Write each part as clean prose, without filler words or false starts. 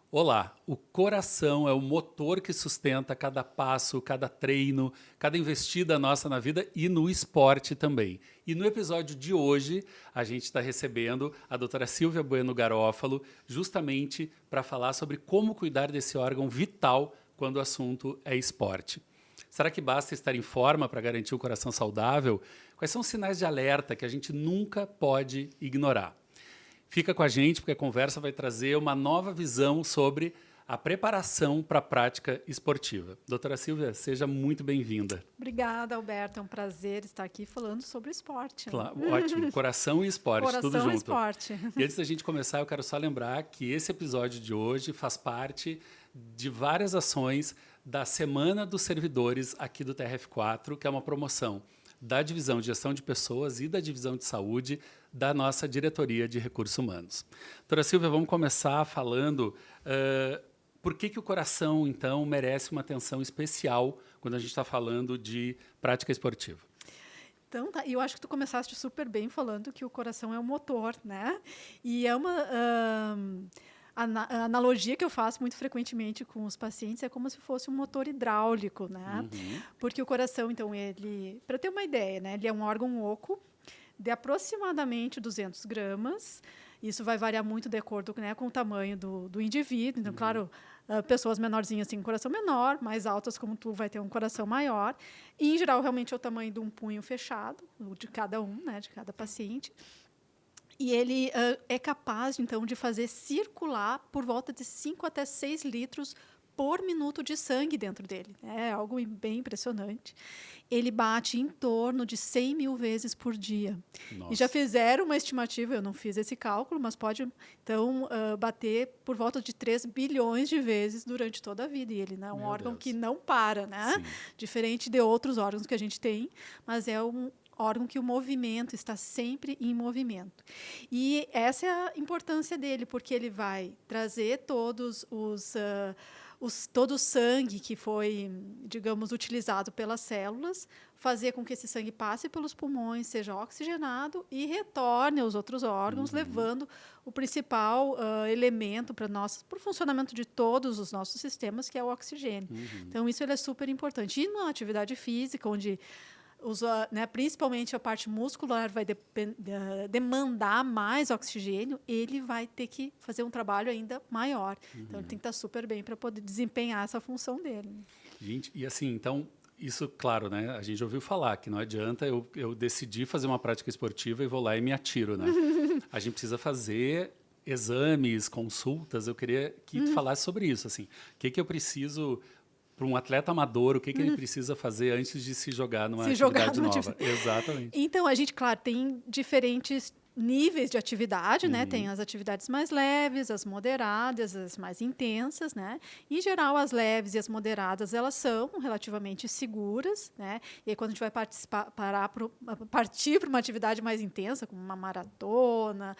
Olá, o coração é o motor que sustenta cada passo, cada treino, cada investida nossa na vida e no esporte também. E no episódio de hoje, a gente está recebendo a doutora Silvia Bueno Garofalo, justamente para falar sobre como cuidar desse órgão vital quando o assunto é esporte. Será que basta estar em forma para garantir o coração saudável? Quais são os sinais de alerta que a gente nunca pode ignorar? Fica com a gente, porque a conversa vai trazer uma nova visão sobre a preparação para a prática esportiva. Doutora Silvia, seja muito bem-vinda. Obrigada, Alberto. É um prazer estar aqui falando sobre esporte. Claro, ótimo. Coração e esporte, tudo Coração junto. e esporte. E antes da gente começar, eu quero só lembrar que esse episódio de hoje faz parte de várias ações da Semana dos Servidores aqui do TRF4, que é uma promoção da Divisão de Gestão de Pessoas e da Divisão de Saúde da nossa Diretoria de Recursos Humanos. Doutora Silvia, vamos começar falando por que o coração, então, merece uma atenção especial quando a gente está falando de prática esportiva. Então, tá. Eu acho que tu começaste super bem falando que o coração é o motor, né? E é uma a analogia que eu faço muito frequentemente com os pacientes é como se fosse um motor hidráulico, né? Uhum. Porque o coração, então, ele, para ter uma ideia, né? Ele é um órgão oco de aproximadamente 200 gramas. Isso vai variar muito de acordo, né, com o tamanho do indivíduo. Então, claro, pessoas menorzinhas têm um coração menor, mais altas como tu vai ter um coração maior. E, em geral, realmente é o tamanho de um punho fechado, de cada um, né, de cada paciente. E ele é capaz, então, de fazer circular por volta de 5 até 6 litros por minuto de sangue dentro dele. É algo bem impressionante. Ele bate em torno de 100 mil vezes por dia. Nossa. E já fizeram uma estimativa, eu não fiz esse cálculo, mas pode, então, bater por volta de 3 bilhões de vezes durante toda a vida. E ele não é um órgão que não para, né? Sim. Diferente de outros órgãos que a gente tem, mas é um órgão que o movimento está sempre em movimento. E essa é a importância dele, porque ele vai trazer todos todo o sangue que foi, digamos, utilizado pelas células, fazer com que esse sangue passe pelos pulmões, seja oxigenado e retorne aos outros órgãos, levando o principal elemento para o funcionamento de todos os nossos sistemas, que é o oxigênio. Então, isso ele é super importante. E na atividade física, onde principalmente a parte muscular vai demandar mais oxigênio, ele vai ter que fazer um trabalho ainda maior. Então, ele tem que estar super bem para poder desempenhar essa função dele. Gente, e assim, então, isso, claro, né? A gente ouviu falar que não adianta eu decidir fazer uma prática esportiva e vou lá e me atiro, né? A gente precisa fazer exames, consultas. Eu queria que tu falasse sobre isso, assim. O que eu preciso... Para um atleta amador, o que ele precisa fazer antes de se jogar numa atividade nova? Exatamente. Então, a gente, claro, tem diferentes níveis de atividade, né? Tem as atividades mais leves, as moderadas, as mais intensas, né? Em geral, as leves e as moderadas, elas são relativamente seguras, né? E aí, quando a gente vai partir para uma atividade mais intensa, como uma maratona,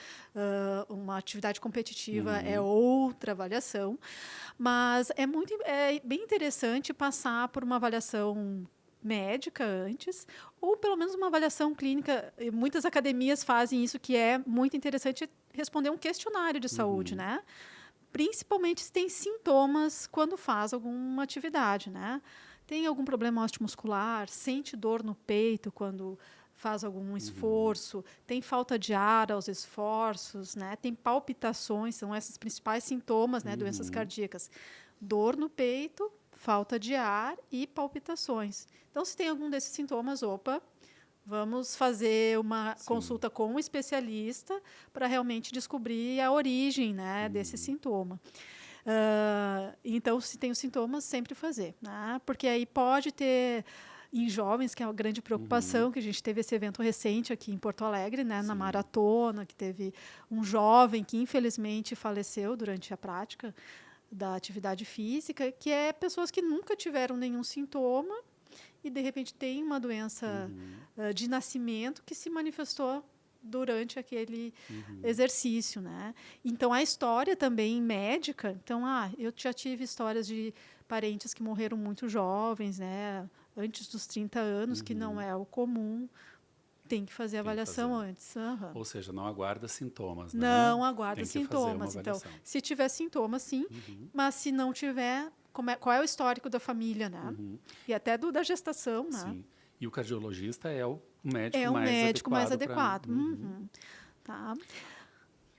uma atividade competitiva, é outra avaliação. Mas é bem interessante passar por uma avaliação médica antes, ou pelo menos uma avaliação clínica. Muitas academias fazem isso, que é muito interessante, responder um questionário de saúde, né? Principalmente se tem sintomas quando faz alguma atividade, né? Tem algum problema osteomuscular, sente dor no peito quando faz algum esforço, tem falta de ar aos esforços, né? Tem palpitações, são esses principais sintomas, né? Doenças cardíacas. Dor no peito, falta de ar e palpitações. Então, se tem algum desses sintomas, vamos fazer uma consulta com um especialista para realmente descobrir a origem, né, desse sintoma. Então, se tem os sintomas, sempre fazer, né? Porque aí pode ter, em jovens, que é uma grande preocupação, que a gente teve esse evento recente aqui em Porto Alegre, né, na maratona, que teve um jovem que, infelizmente, faleceu durante a prática da atividade física, que é pessoas que nunca tiveram nenhum sintoma e, de repente, tem uma doença de nascimento que se manifestou durante aquele exercício, né? Então, a história também médica... Então, eu já tive histórias de parentes que morreram muito jovens, né? Antes dos 30 anos, que não é o comum. Tem que fazer a avaliação antes. Uhum. Ou seja, não aguarda sintomas, né? Não aguarda Tem que fazer sintomas. uma Então, avaliação. se tiver sintomas, sim. Mas se não tiver, qual é o histórico da família, né? E até da gestação, né? Sim. E o cardiologista é o médico É o mais médico mais adequado. adequado. Tá.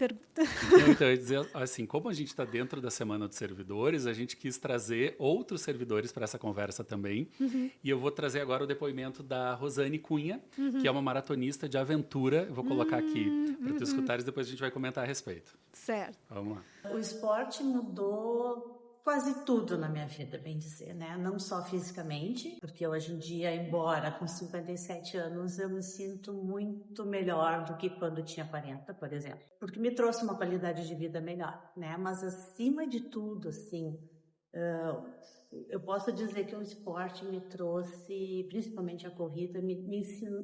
Então, eu ia dizer assim, como a gente está dentro da Semana dos Servidores, a gente quis trazer outros servidores para essa conversa também. E eu vou trazer agora o depoimento da Rosane Cunha, que é uma maratonista de aventura. Eu vou colocar aqui para tu escutares, depois a gente vai comentar a respeito. Certo. Vamos lá. O esporte mudou quase tudo na minha vida, bem dizer, né? Não só fisicamente, porque hoje em dia, embora com 57 anos, eu me sinto muito melhor do que quando tinha 40, por exemplo. Porque me trouxe uma qualidade de vida melhor, né? Mas acima de tudo, assim, eu posso dizer que o esporte me trouxe, principalmente a corrida, me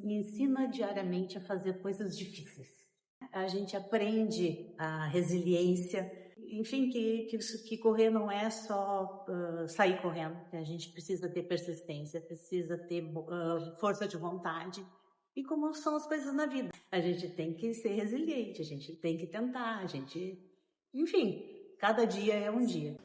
ensina diariamente a fazer coisas difíceis. A gente aprende a resiliência. Enfim, que correr não é só sair correndo. A gente precisa ter persistência, precisa ter força de vontade. E como são as coisas na vida. A gente tem que ser resiliente, a gente tem que tentar, enfim, cada dia é um dia.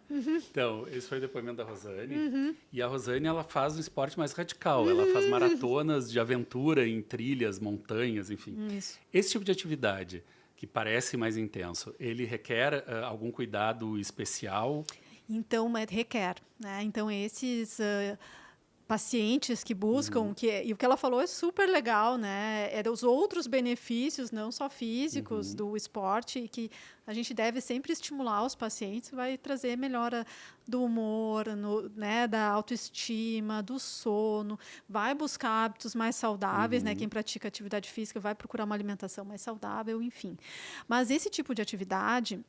Então, esse foi o depoimento da Rosane. E a Rosane, ela faz um esporte mais radical. Ela faz maratonas de aventura em trilhas, montanhas, enfim. Isso. Esse tipo de atividade, que parece mais intenso, ele requer algum cuidado especial? Então, requer, né? Então, esses pacientes que buscam, e o que ela falou é super legal, né? É dos outros benefícios, não só físicos, do esporte, e que a gente deve sempre estimular os pacientes, vai trazer melhora do humor, né? Da autoestima, do sono, vai buscar hábitos mais saudáveis, né? Quem pratica atividade física vai procurar uma alimentação mais saudável, enfim. Mas esse tipo de atividade...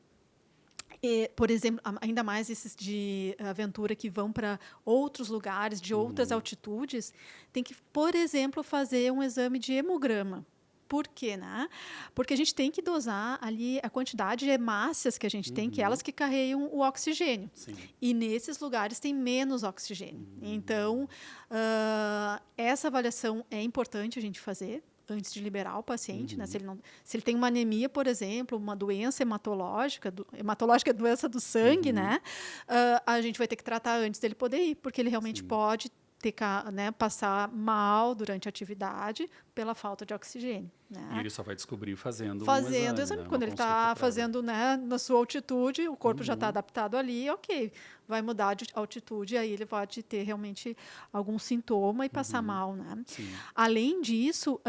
por exemplo, ainda mais esses de aventura que vão para outros lugares, de outras altitudes, tem que, por exemplo, fazer um exame de hemograma. Por quê, né? Porque a gente tem que dosar ali a quantidade de hemácias que a gente tem, que elas que carregam o oxigênio. Sim. E nesses lugares tem menos oxigênio. Então, essa avaliação é importante a gente fazer antes de liberar o paciente, né? Se ele tem uma anemia, por exemplo, uma doença hematológica é doença do sangue, né? A gente vai ter que tratar antes dele poder ir, porque ele realmente pode ter, né, passar mal durante a atividade pela falta de oxigênio. Né? E ele só vai descobrir fazendo o exame. Né? Quando ele está fazendo, né, na sua altitude, o corpo já está adaptado ali, ok, vai mudar de altitude, aí ele pode ter realmente algum sintoma e passar mal. Né? Além disso,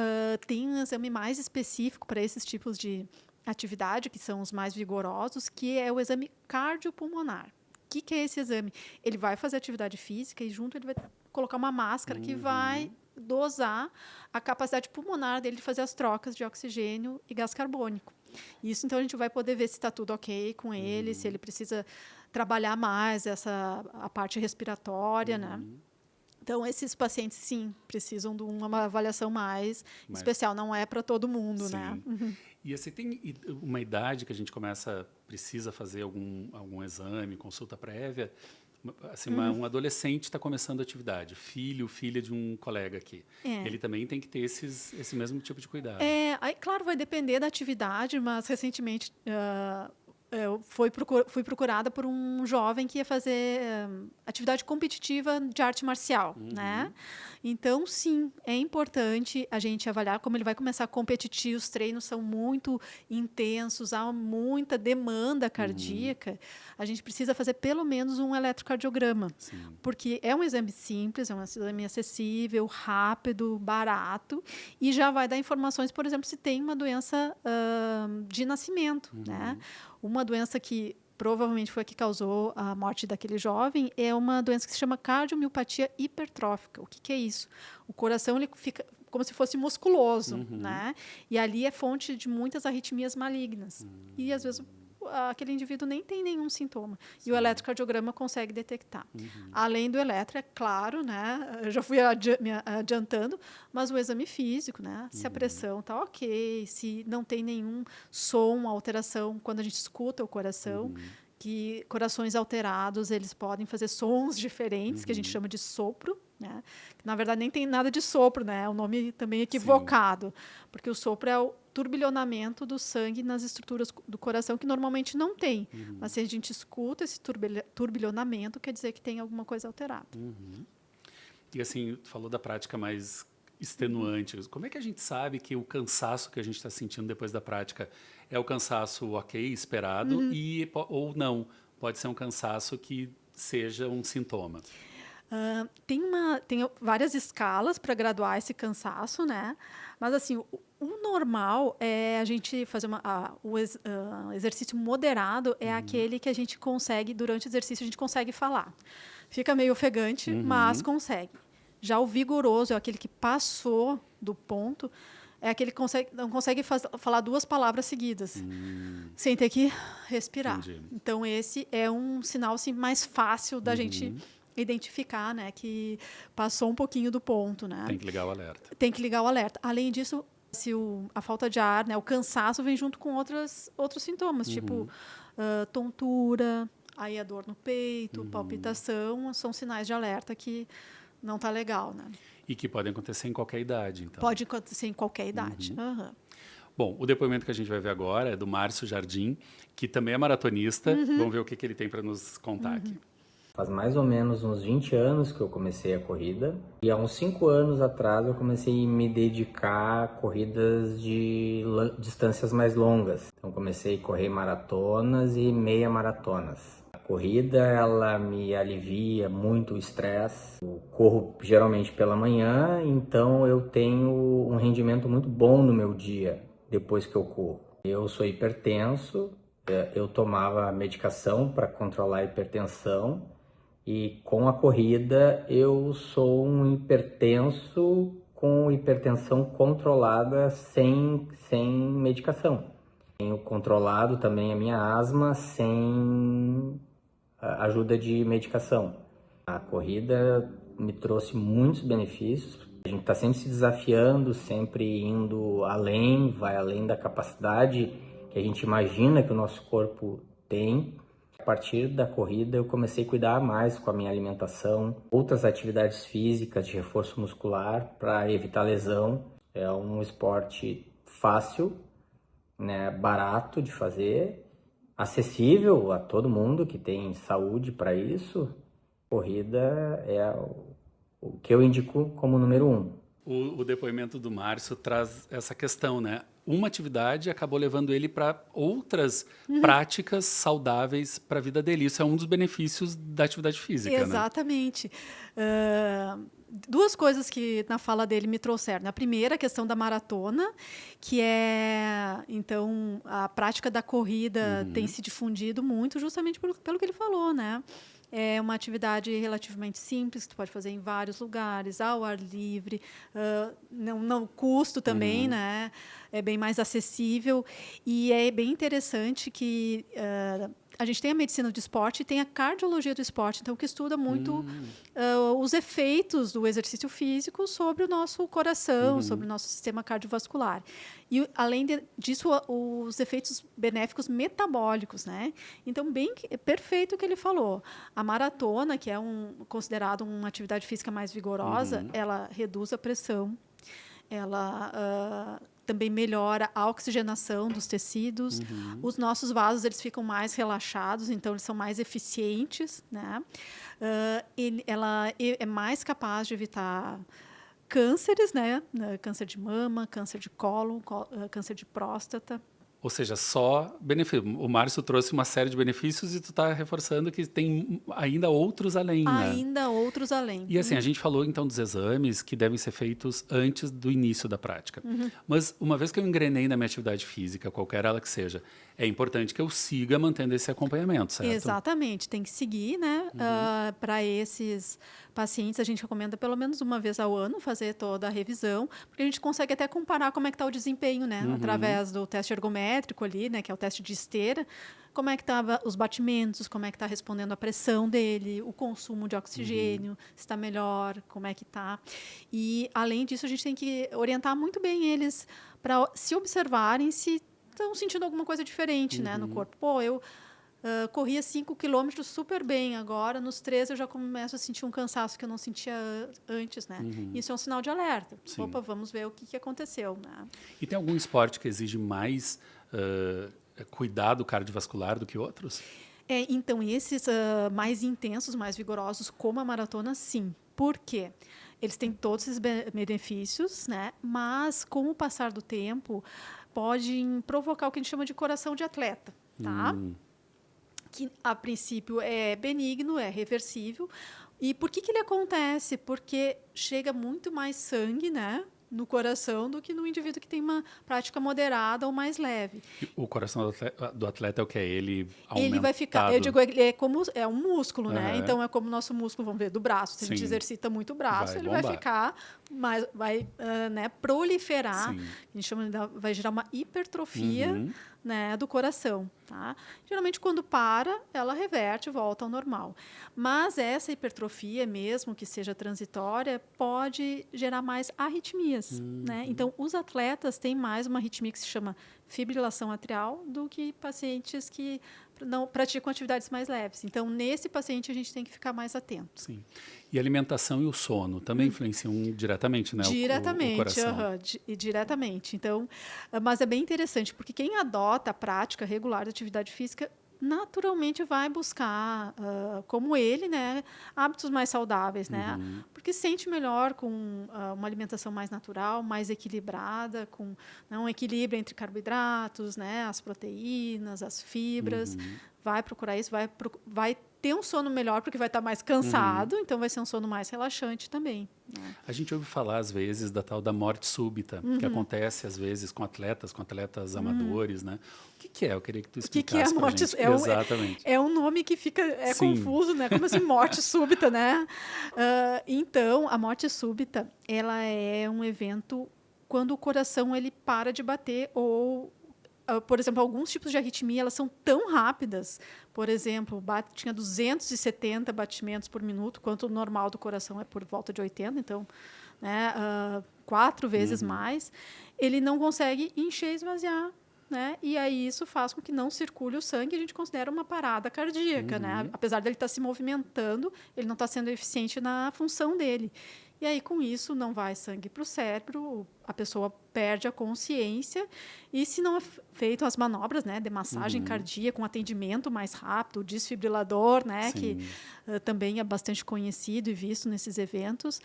tem um exame mais específico para esses tipos de atividade, que são os mais vigorosos, que é o exame cardiopulmonar. O que é esse exame? Ele vai fazer atividade física e junto ele vai colocar uma máscara que vai dosar a capacidade pulmonar dele de fazer as trocas de oxigênio e gás carbônico. Isso, então, a gente vai poder ver se está tudo ok com ele, se ele precisa trabalhar mais a parte respiratória, né? Então, esses pacientes, sim, precisam de uma avaliação mais especial. Não é para todo mundo, né? E assim, tem uma idade que a gente precisa fazer algum exame, consulta prévia? Assim, um adolescente está começando a atividade, filha de um colega aqui. Ele também tem que ter esse mesmo tipo de cuidado. Aí, claro, vai depender da atividade, mas recentemente eu fui procurada por um jovem que ia fazer atividade competitiva de arte marcial, né? Então, sim, é importante a gente avaliar como ele vai começar a competir. Os treinos são muito intensos, há muita demanda cardíaca. A gente precisa fazer pelo menos um eletrocardiograma, porque é um exame simples, é um exame acessível, rápido, barato, e já vai dar informações, por exemplo, se tem uma doença de nascimento, né? Uma doença que provavelmente foi a que causou a morte daquele jovem é uma doença que se chama cardiomiopatia hipertrófica. O que é isso? O coração ele fica como se fosse musculoso, né? E ali é fonte de muitas arritmias malignas. E, às vezes, aquele indivíduo nem tem nenhum sintoma. E o eletrocardiograma consegue detectar. Além do eletro, é claro, né? Eu já fui me adiantando, mas o exame físico, né? Se a pressão está ok, se não tem nenhum som, alteração, quando a gente escuta o coração, que corações alterados, eles podem fazer sons diferentes, que a gente chama de sopro, né? Na verdade, nem tem nada de sopro, né? É um nome também equivocado, porque o sopro é o turbilhonamento do sangue nas estruturas do coração, que normalmente não tem. Mas se a gente escuta esse turbilhonamento, quer dizer que tem alguma coisa alterada. E assim, tu falou da prática mais extenuante. Como é que a gente sabe que o cansaço que a gente está sentindo depois da prática é o cansaço ok, esperado, ou não? Pode ser um cansaço que seja um sintoma. Tem várias escalas para graduar esse cansaço, né? Mas assim, o normal é a gente fazer o exercício moderado é aquele que a gente consegue, durante o exercício, a gente consegue falar. Fica meio ofegante, mas consegue. Já o vigoroso é aquele que passou do ponto, é aquele que não consegue falar 2 palavras seguidas, sem ter que respirar. Entendi. Então, esse é um sinal assim, mais fácil da gente identificar, né, que passou um pouquinho do ponto, né? Tem que ligar o alerta. Tem que ligar o alerta. Além disso, se a falta de ar, né, o cansaço vem junto com outros sintomas, tipo tontura, aí a dor no peito, palpitação, são sinais de alerta que não está legal, né? E que podem acontecer em qualquer idade, então. Pode acontecer em qualquer idade. Bom, o depoimento que a gente vai ver agora é do Márcio Jardim, que também é maratonista. Vamos ver o que ele tem para nos contar aqui. Faz mais ou menos uns 20 anos que eu comecei a corrida e há uns 5 anos atrás eu comecei a me dedicar a corridas de distâncias mais longas. Então comecei a correr maratonas e meia maratonas. A corrida, ela me alivia muito o estresse. Eu corro geralmente pela manhã, então eu tenho um rendimento muito bom no meu dia depois que eu corro. Eu sou hipertenso, eu tomava medicação para controlar a hipertensão. E com a corrida eu sou um hipertenso com hipertensão controlada sem medicação. Tenho controlado também a minha asma sem a ajuda de medicação. A corrida me trouxe muitos benefícios. A gente está sempre se desafiando, sempre indo além, vai além da capacidade que a gente imagina que o nosso corpo tem. A partir da corrida eu comecei a cuidar mais com a minha alimentação, outras atividades físicas de reforço muscular para evitar lesão. É um esporte fácil, né, barato de fazer, acessível a todo mundo que tem saúde para isso. Corrida é o que eu indico como número 1. O depoimento do Márcio traz essa questão, né? Uma atividade acabou levando ele para outras práticas saudáveis para a vida dele. Isso é um dos benefícios da atividade física, Exatamente. Né? 2 coisas que na fala dele me trouxeram. A primeira, a questão da maratona, que é, então, a prática da corrida tem se difundido muito justamente pelo que ele falou, né? É uma atividade relativamente simples, que tu pode fazer em vários lugares, ao ar livre, não custo também, né? É bem mais acessível. E é bem interessante que a gente tem a medicina do esporte e tem a cardiologia do esporte, então que estuda muito os efeitos do exercício físico sobre o nosso coração, sobre o nosso sistema cardiovascular. E, além disso, os efeitos benéficos metabólicos, né? Então, perfeito o que ele falou. A maratona, que é considerado uma atividade física mais vigorosa, ela reduz a pressão, ela também melhora a oxigenação dos tecidos. Os nossos vasos eles ficam mais relaxados, então eles são mais eficientes, né? Ela é mais capaz de evitar cânceres, né? Câncer de mama, câncer de cólon, câncer de próstata. Ou seja, só benefício. O Márcio trouxe uma série de benefícios e tu está reforçando que tem ainda outros além, né? Ainda outros além. E assim, a gente falou então dos exames que devem ser feitos antes do início da prática. Mas uma vez que eu engrenei na minha atividade física, qualquer ela que seja, é importante que eu siga mantendo esse acompanhamento, certo? Exatamente, tem que seguir, né? Para esses pacientes, a gente recomenda pelo menos uma vez ao ano fazer toda a revisão, porque a gente consegue até comparar como é que está o desempenho, né? Através do teste ergométrico ali, né? Que é o teste de esteira, como é que estavam os batimentos, como é que está respondendo a pressão dele, o consumo de oxigênio, se está melhor, como é que está. E, além disso, a gente tem que orientar muito bem eles para se observarem se estão sentindo alguma coisa diferente, né, no corpo. Pô, eu corria 5 quilômetros super bem. Agora, nos 3, eu já começo a sentir um cansaço que eu não sentia antes, né? Isso é um sinal de alerta. Sim. Opa, vamos ver o que aconteceu, né? E tem algum esporte que exige mais cuidado cardiovascular do que outros? Então, esses mais intensos, mais vigorosos, como a maratona, sim. Por quê? Eles têm todos esses benefícios, né? Mas, com o passar do tempo, podem provocar o que a gente chama de coração de atleta, tá? Que, a princípio, é benigno, é reversível. E por que ele acontece? Porque chega muito mais sangue, né, no coração do que no indivíduo que tem uma prática moderada ou mais leve. E o coração do atleta é o que é? Ele aumentado? Ele vai ficar, eu digo, ele é um músculo, né? Uhum. Então é como o nosso músculo, vamos ver, do braço. Se a gente Sim. exercita muito o braço, Vai ele bombar. vai ficar mais, vai né, proliferar. Sim. A gente chama, vai gerar uma hipertrofia, né, do coração, tá? Geralmente quando para, ela reverte, volta ao normal. Mas essa hipertrofia, mesmo que seja transitória, pode gerar mais arritmias, né? Então os atletas têm mais uma arritmia que se chama fibrilação atrial do que pacientes que não praticam atividades mais leves. Então, nesse paciente, a gente tem que ficar mais atento. Sim. E a alimentação e o sono também influenciam diretamente, né? Diretamente, o coração. diretamente. Então, mas é bem interessante, porque quem adota a prática regular de atividade física naturalmente vai buscar, como ele, né, hábitos mais saudáveis, né? Porque se sente melhor com uma alimentação mais natural, mais equilibrada, com, né, um equilíbrio entre carboidratos, né, as proteínas, as fibras. Vai procurar isso, vai ter um sono melhor, porque vai estar mais cansado, então vai ser um sono mais relaxante também, né? A gente ouve falar, às vezes, da tal da morte súbita, que acontece, às vezes, com atletas amadores, né? O que é? Eu queria que tu explicasse que é a morte pra gente. Exatamente. É um nome que fica Sim. confuso, né? Como assim, morte súbita, né? Então, a morte súbita, ela é um evento quando o coração ele para de bater ou por exemplo, alguns tipos de arritmia, elas são tão rápidas. Por exemplo, tinha 270 batimentos por minuto, quanto o normal do coração é por volta de 80, então, né, 4 vezes mais. Ele não consegue encher e esvaziar, né? E aí isso faz com que não circule o sangue, e a gente considera uma parada cardíaca, né? Apesar dele estar se movimentando, ele não está sendo eficiente na função dele. E aí, com isso, não vai sangue para o cérebro, a pessoa perde a consciência. E se não é feito as manobras, né, de massagem cardíaca, com atendimento mais rápido, o desfibrilador, né, que também é bastante conhecido e visto nesses eventos,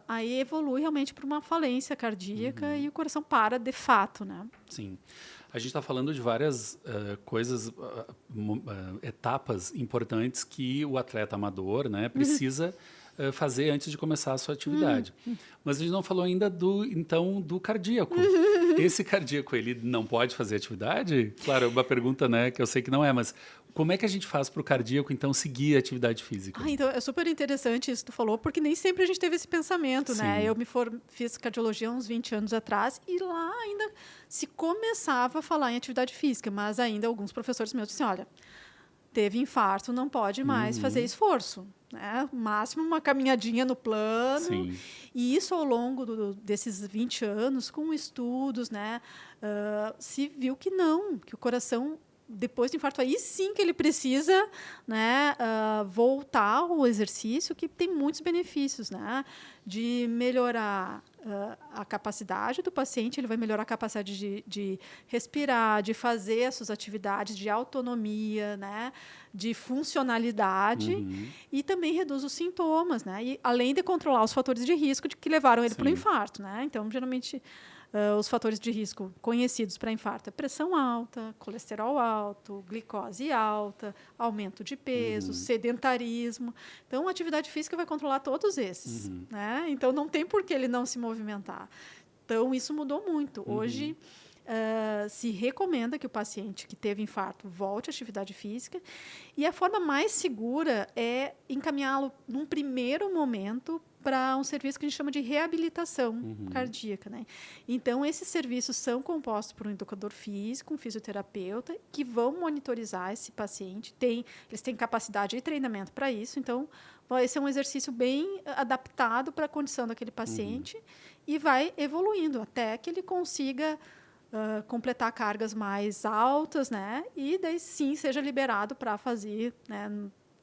aí evolui realmente para uma falência cardíaca e o coração para de fato, né? Sim. A gente está falando de várias coisas, etapas importantes que o atleta amador, né, precisa fazer antes de começar a sua atividade. Mas a gente não falou ainda do cardíaco. Esse cardíaco, ele não pode fazer atividade? Claro, é uma pergunta, né, que eu sei que não é, mas como é que a gente faz para o cardíaco, então, seguir a atividade física? Então, é super interessante isso que tu falou, porque nem sempre a gente teve esse pensamento, né? Sim. Eu fiz cardiologia uns 20 anos atrás e lá ainda se começava a falar em atividade física, mas ainda alguns professores meus disseram, olha, teve infarto, não pode mais fazer esforço, né? O máximo uma caminhadinha no plano. Sim. E isso ao longo desses 20 anos, com estudos, né, se viu que não, que o coração, depois do infarto, aí sim que ele precisa, né, voltar ao exercício, que tem muitos benefícios, né, de melhorar a capacidade do paciente, ele vai melhorar a capacidade de respirar, de fazer as suas atividades, de autonomia, né, de funcionalidade, e também reduz os sintomas, né, e além de controlar os fatores de risco que levaram ele para o infarto, né. Então, geralmente, os fatores de risco conhecidos para infarto é pressão alta, colesterol alto, glicose alta, aumento de peso, sedentarismo. Então, a atividade física vai controlar todos esses, né? Então, não tem por que ele não se movimentar. Então, isso mudou muito. Hoje, se recomenda que o paciente que teve infarto volte à atividade física, e a forma mais segura é encaminhá-lo, num primeiro momento, para um serviço que a gente chama de reabilitação cardíaca, né? Então, esses serviços são compostos por um educador físico, um fisioterapeuta, que vão monitorizar esse paciente. Eles têm capacidade e treinamento para isso. Então, vai ser um exercício bem adaptado para a condição daquele paciente e vai evoluindo até que ele consiga completar cargas mais altas, né? E daí sim seja liberado para fazer, né?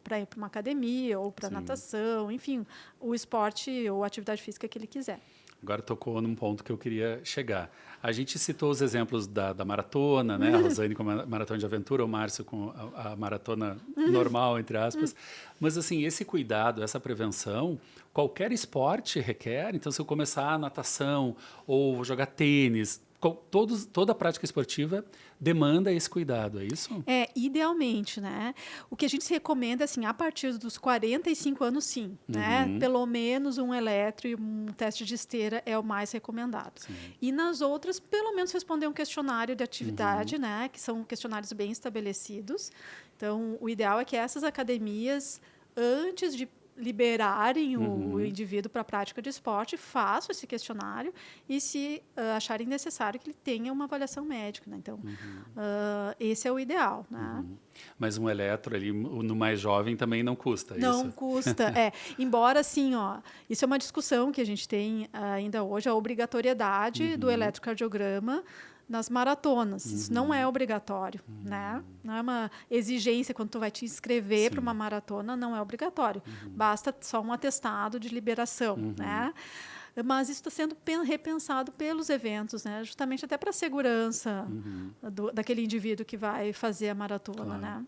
Para ir para uma academia ou para natação, enfim, o esporte ou a atividade física que ele quiser. Agora tocou num ponto que eu queria chegar. A gente citou os exemplos da maratona, né? A Rosane com a maratona de aventura, o Márcio com a maratona normal, entre aspas. Mas, assim, esse cuidado, essa prevenção, qualquer esporte requer. Então, se eu começar a natação ou jogar tênis, toda a prática esportiva demanda esse cuidado, é isso? Idealmente, né? O que a gente se recomenda, assim, a partir dos 45 anos, sim, né? Pelo menos um eletro e um teste de esteira é o mais recomendado. Sim. E nas outras, pelo menos responder um questionário de atividade, né? Que são questionários bem estabelecidos. Então, o ideal é que essas academias, antes de liberarem o indivíduo para a prática de esporte, façam esse questionário e, se acharem necessário, que ele tenha uma avaliação médica, né? Então, esse é o ideal, né? Mas um eletro ali, no mais jovem, também não custa, Não isso? custa, embora, assim, isso é uma discussão que a gente tem ainda hoje, a obrigatoriedade do eletrocardiograma nas maratonas. Isso não é obrigatório, né? Não é uma exigência quando tu vai te inscrever para uma maratona, não é obrigatório. Basta só um atestado de liberação, né? Mas isso está sendo repensado pelos eventos, né? Justamente até para a segurança daquele indivíduo que vai fazer a maratona, né?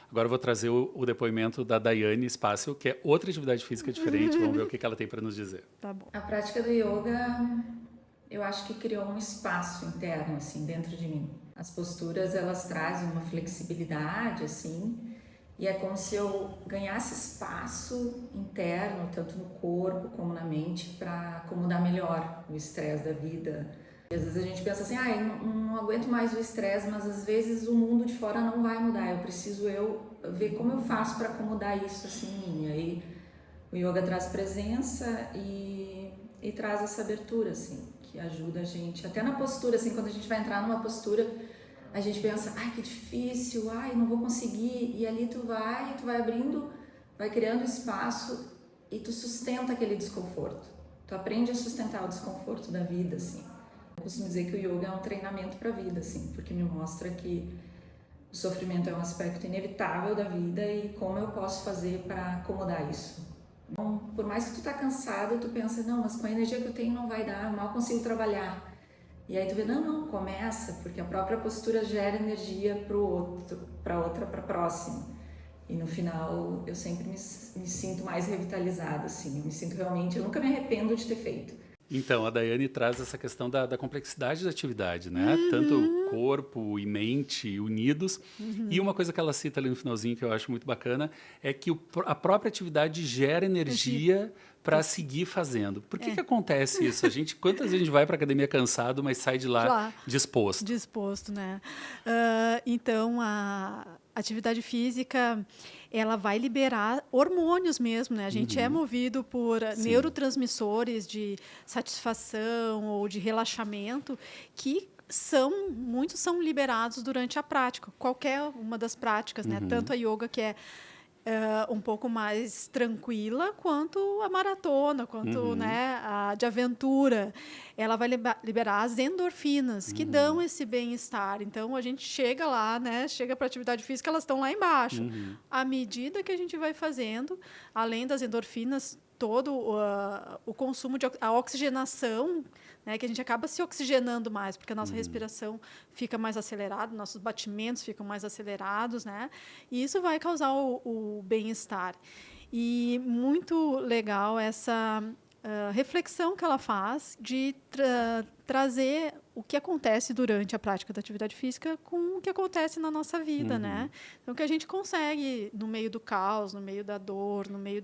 Agora eu vou trazer o depoimento da Daiane Spácio, que é outra atividade física diferente. Vamos ver o que ela tem para nos dizer. Tá bom. A prática do yoga, eu acho que criou um espaço interno, assim, dentro de mim. As posturas, elas trazem uma flexibilidade, assim, e é como se eu ganhasse espaço interno, tanto no corpo como na mente, para acomodar melhor o estresse da vida. Às vezes a gente pensa assim, não aguento mais o estresse, mas às vezes o mundo de fora não vai mudar, eu preciso ver como eu faço para acomodar isso, assim, em mim. Aí o yoga traz presença e traz essa abertura, assim, que ajuda a gente, até na postura, assim, quando a gente vai entrar numa postura, a gente pensa, que difícil, não vou conseguir, e ali tu vai abrindo, vai criando espaço e tu sustenta aquele desconforto, tu aprende a sustentar o desconforto da vida, assim. Eu costumo dizer que o yoga é um treinamento para a vida, assim, porque me mostra que o sofrimento é um aspecto inevitável da vida e como eu posso fazer para acomodar isso. Então, por mais que tu tá cansado, tu pensa, não, mas com a energia que eu tenho não vai dar, eu mal consigo trabalhar. E aí tu vê, não, começa, porque a própria postura gera energia pro outro, para próxima. E no final eu sempre me sinto mais revitalizada, assim, eu nunca me arrependo de ter feito. Então, a Daiane traz essa questão da complexidade da atividade, né? Tanto corpo e mente unidos. E uma coisa que ela cita ali no finalzinho, que eu acho muito bacana, é que a própria atividade gera energia para seguir fazendo. Por que acontece isso? Quantas vezes a gente vai para a academia cansado, mas sai de lá disposto? Disposto, né? Então, a atividade física, ela vai liberar hormônios mesmo, né? A gente é movido por neurotransmissores de satisfação ou de relaxamento que muitos são liberados durante a prática, qualquer uma das práticas, né? Tanto a yoga, que é um pouco mais tranquila, quanto a maratona, quanto né, a de aventura. Ela vai liberar as endorfinas, que dão esse bem-estar. Então, a gente chega lá, né, chega para a atividade física, elas estão lá embaixo. À medida que a gente vai fazendo, além das endorfinas, todo o consumo a oxigenação, né, que a gente acaba se oxigenando mais, porque a nossa respiração fica mais acelerada, nossos batimentos ficam mais acelerados, né? E isso vai causar o bem-estar. E muito legal essa reflexão que ela faz de trazer o que acontece durante a prática da atividade física com o que acontece na nossa vida, né? Então, que a gente consegue, no meio do caos, no meio da dor, no meio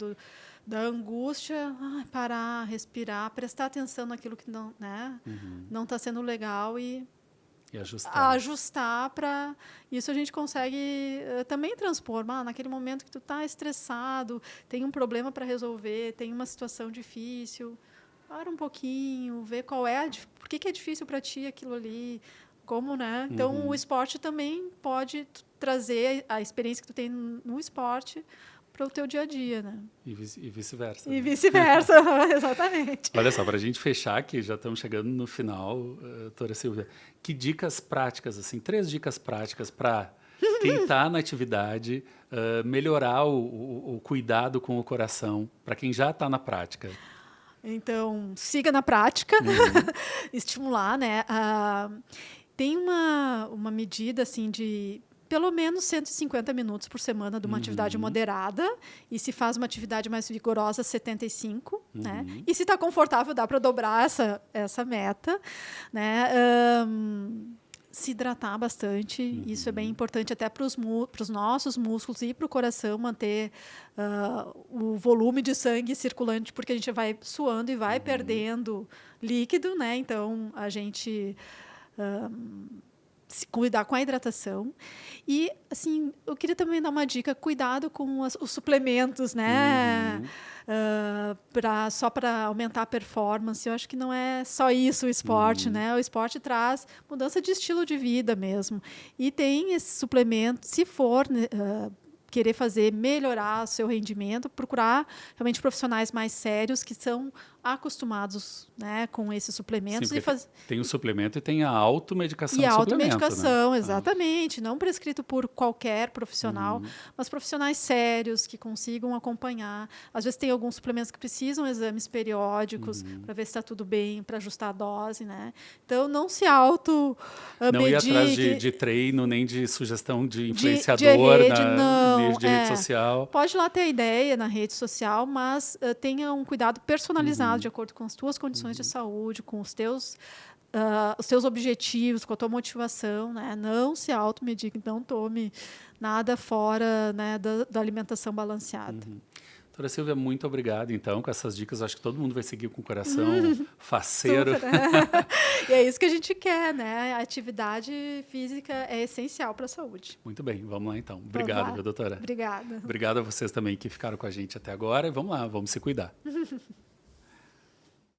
da angústia, parar, respirar, prestar atenção naquilo que não, né, não está sendo legal e ajustar para isso. A gente consegue também transformar naquele momento que tu está estressado, tem um problema para resolver, tem uma situação difícil, para um pouquinho, ver por que é difícil para ti aquilo ali, como, né? Então o esporte também pode trazer a experiência que tu tem no esporte para o teu dia a dia, né? E vice-versa. E né? vice-versa, exatamente. Olha só, para a gente fechar aqui, já estamos chegando no final, doutora Silvia, que dicas práticas, assim, 3 dicas práticas para quem está na atividade melhorar o cuidado com o coração, para quem já está na prática? Então, siga na prática, estimular, né? Tem uma medida, assim, de pelo menos 150 minutos por semana de uma atividade moderada, e se faz uma atividade mais vigorosa, 75, né? E se está confortável, dá para dobrar essa meta, né? Se hidratar bastante, isso é bem importante até para os nossos músculos e para o coração manter o volume de sangue circulante, porque a gente vai suando e vai perdendo líquido, né? Então, a gente se cuidar com a hidratação. E, assim, eu queria também dar uma dica, cuidado com os suplementos, né? Só para aumentar a performance. Eu acho que não é só isso o esporte, né? O esporte traz mudança de estilo de vida mesmo. E tem esse suplemento, se for querer melhorar o seu rendimento, procurar realmente profissionais mais sérios que são acostumados, né, com esses suplementos. Sim, tem o suplemento e tem a automedicação. E a suplemento, automedicação, né? exatamente. Não prescrito por qualquer profissional, mas profissionais sérios que consigam acompanhar. Às vezes tem alguns suplementos que precisam exames periódicos para ver se está tudo bem, para ajustar a dose, né? Então, não se não ir atrás de treino, nem de sugestão de influenciador de rede social. Pode lá ter ideia na rede social, mas tenha um cuidado personalizado de acordo com as tuas condições de saúde, com os teus objetivos, com a tua motivação, né? Não se automedique, não tome nada fora, né, da alimentação balanceada. Doutora Silvia, muito obrigado, então, com essas dicas. Acho que todo mundo vai seguir com o coração faceiro. E é isso que a gente quer, né? A atividade física é essencial para a saúde. Muito bem, vamos lá, então. Obrigado, viu, doutora? Obrigada. Obrigado a vocês também que ficaram com a gente até agora. E vamos lá, vamos se cuidar.